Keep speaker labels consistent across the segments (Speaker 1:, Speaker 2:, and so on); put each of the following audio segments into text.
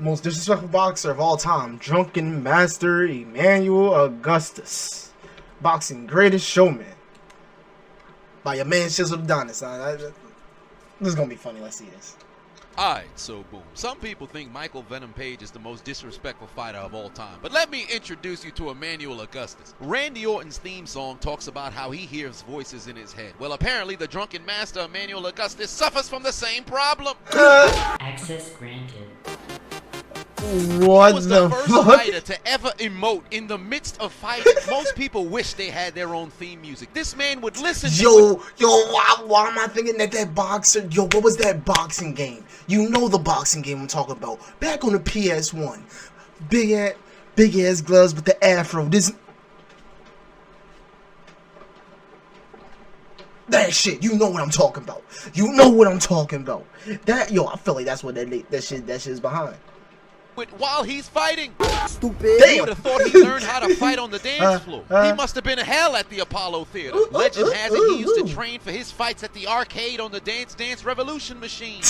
Speaker 1: most disrespectful boxer of all time, Drunken Master Emanuel Augustus. Boxing greatest showman. By your man Shizzle Adonis. This is gonna be funny. Let's see this.
Speaker 2: Alright, so boom. Some people think Michael Venom Page is the most disrespectful fighter of all time. But let me introduce you to Emanuel Augustus. Randy Orton's theme song talks about how he hears voices in his head. Well, apparently the Drunken Master Emanuel Augustus suffers from the same problem.
Speaker 3: Access granted.
Speaker 1: What
Speaker 2: he was the first fighter to ever emote in the midst of fighting. Most people wish they had their own theme music. This man would listen to
Speaker 1: why am I thinking that boxer? Yo, what was that boxing game? You know the boxing game I'm talking about. Back on the PS1. Big ass gloves with the afro. That shit, you know what I'm talking about. You know what I'm talking about. I feel like that's what that shit's behind.
Speaker 2: While he's fighting.
Speaker 1: Stupid.
Speaker 2: Damn. You would have thought he learned how to fight on the dance floor. He must have been hell at the Apollo Theater. Legend has it he used to train for his fights at the arcade on the Dance Dance Revolution machine.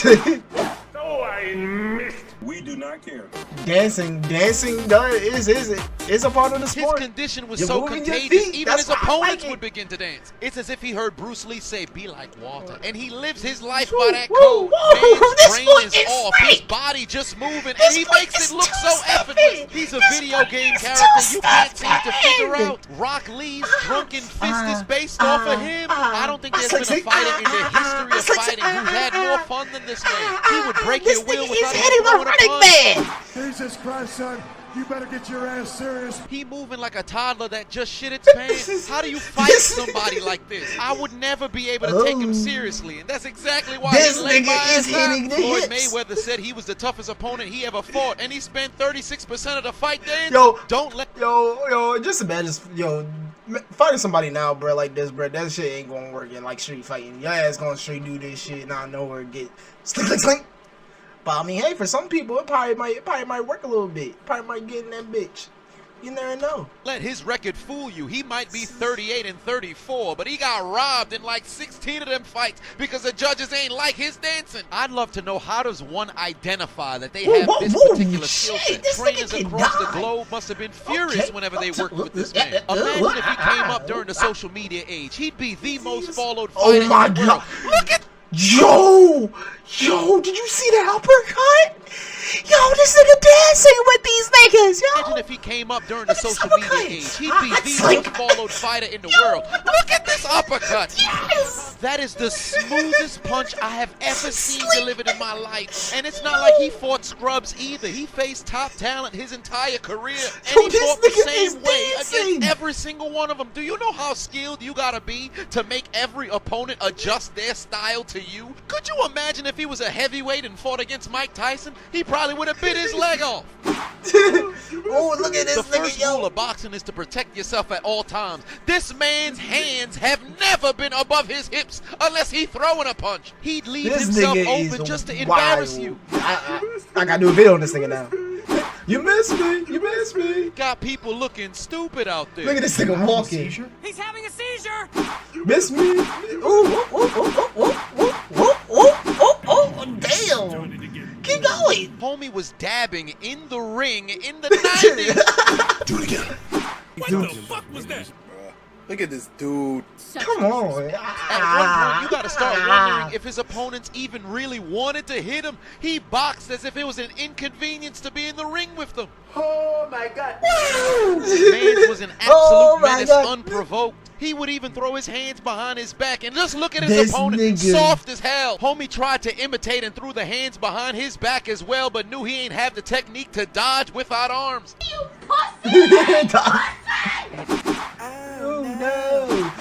Speaker 4: Oh, I missed. We do not care.
Speaker 1: Dancing is a part of the sport.
Speaker 2: His condition was so contagious, even his opponents would begin to dance. It's as if he heard Bruce Lee say, "Be like water," and he lives his life by that code. Man's brain is off, his body just moving, and he makes it look so effortless. He's a video game character you can't seem to figure out. Rock Lee's Drunken Fist is based off of him. I don't think there's been a fighter in the history of fighting who's had more fun than this man. He would break your will without even throwing a punch.
Speaker 4: Jesus Christ, son. You better get your ass serious.
Speaker 2: He moving like a toddler that just shit its pants. How do you fight somebody like this? I would never be able to take him seriously, and that's exactly why
Speaker 1: this
Speaker 2: he laid
Speaker 1: nigga is hitting the
Speaker 2: Floyd
Speaker 1: hits.
Speaker 2: Mayweather said he was the toughest opponent he ever fought, and he spent 36% of the fight dancing.
Speaker 1: Just imagine, fighting somebody now, bro, like this, bro. That shit ain't gonna work in like street fighting. Your ass gonna straight do this shit, and I know where it get slink. But I mean, hey, for some people, it probably might work a little bit. Probably might get in that bitch. You never know.
Speaker 2: Let his record fool you. He might be 38-34, but he got robbed in like 16 of them fights because the judges ain't like his dancing. I'd love to know, how does one identify that they have this particular skill set? Trainers across the globe must have been furious whenever they worked with this man. Imagine if he came up during the social media age. He'd be the most followed fighter in the world. Look at
Speaker 1: Yo, did you see that uppercut? Yo, this nigga dancing with these niggas, yo.
Speaker 2: Imagine if he came up during the social media age. He'd be the most followed fighter in the world. Look at this uppercut.
Speaker 1: Yes.
Speaker 2: That is the smoothest punch I have ever seen delivered in my life. And it's not like he fought scrubs either. He faced top talent his entire career. And he fought the same way against every single one of them. Do you know how skilled you gotta be to make every opponent adjust their style to you? Could you imagine if he was a heavyweight and fought against Mike Tyson? He probably would have bit his leg off.
Speaker 1: Oh, look at this
Speaker 2: The
Speaker 1: nigga,
Speaker 2: first rule of boxing is to protect yourself at all times. This man's hands have never been above his hips unless he throwing a punch. He'd leave himself open just to embarrass you.
Speaker 1: I gotta do a video on this nigga now. You missed me.
Speaker 2: Got people looking stupid out there.
Speaker 1: Look at this nigga walking.
Speaker 3: He's having a seizure!
Speaker 1: Miss me. Damn. Keep going.
Speaker 2: Homie was dabbing in the ring in the 90s.
Speaker 4: Do it again. What the fuck was that?
Speaker 5: Look at this dude.
Speaker 1: Come on.
Speaker 2: At one point, you gotta start wondering if his opponents even really wanted to hit him. He boxed as if it was an inconvenience to be in the ring with them.
Speaker 5: Oh my god.
Speaker 2: Man was an absolute menace, unprovoked. He would even throw his hands behind his back, and just look at his opponent, soft as hell. Homie tried to imitate and threw the hands behind his back as well, but knew he ain't have the technique to dodge without arms.
Speaker 3: You pussy!
Speaker 1: Oh no.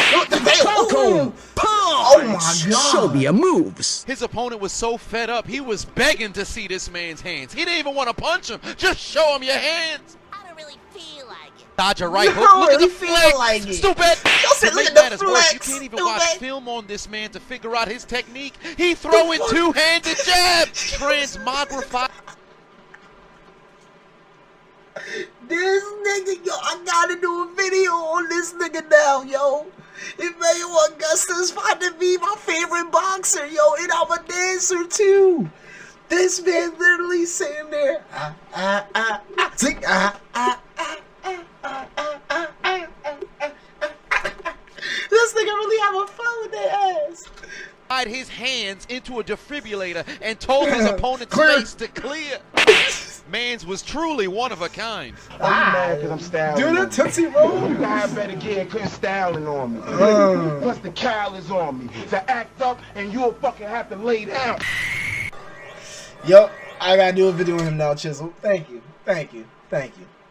Speaker 6: Oh my god. Show me your moves.
Speaker 2: His opponent was so fed up, he was begging to see this man's hands. He didn't even want to punch him. Just show him your hands.
Speaker 3: I don't really feel like it.
Speaker 2: Dodge a right hook. Look at the flex.
Speaker 1: Like it.
Speaker 2: Stupid.
Speaker 1: Look
Speaker 2: Make
Speaker 1: at the
Speaker 2: matters worse, you can't even watch film on this man to figure out his technique. He throwing two-handed jabs. Transmogrified.
Speaker 1: This nigga, yo, I gotta do a video on this nigga now, yo. Emanuel Augustus about to be my favorite boxer, yo, and I'm a dancer too. This man literally sitting there. Sing, This nigga really having fun with their ass.
Speaker 2: His hands into a defibrillator and told his opponent's face to clear. Mans was truly one of a kind.
Speaker 7: I'm mad because I'm styling.
Speaker 1: Do the Tootsie Roll.
Speaker 7: You guys better get quit styling on me. Plus the cowl is on me. To act up and you'll fucking have to lay down.
Speaker 1: Yup, I gotta do a video with him now, Chisel. Thank you.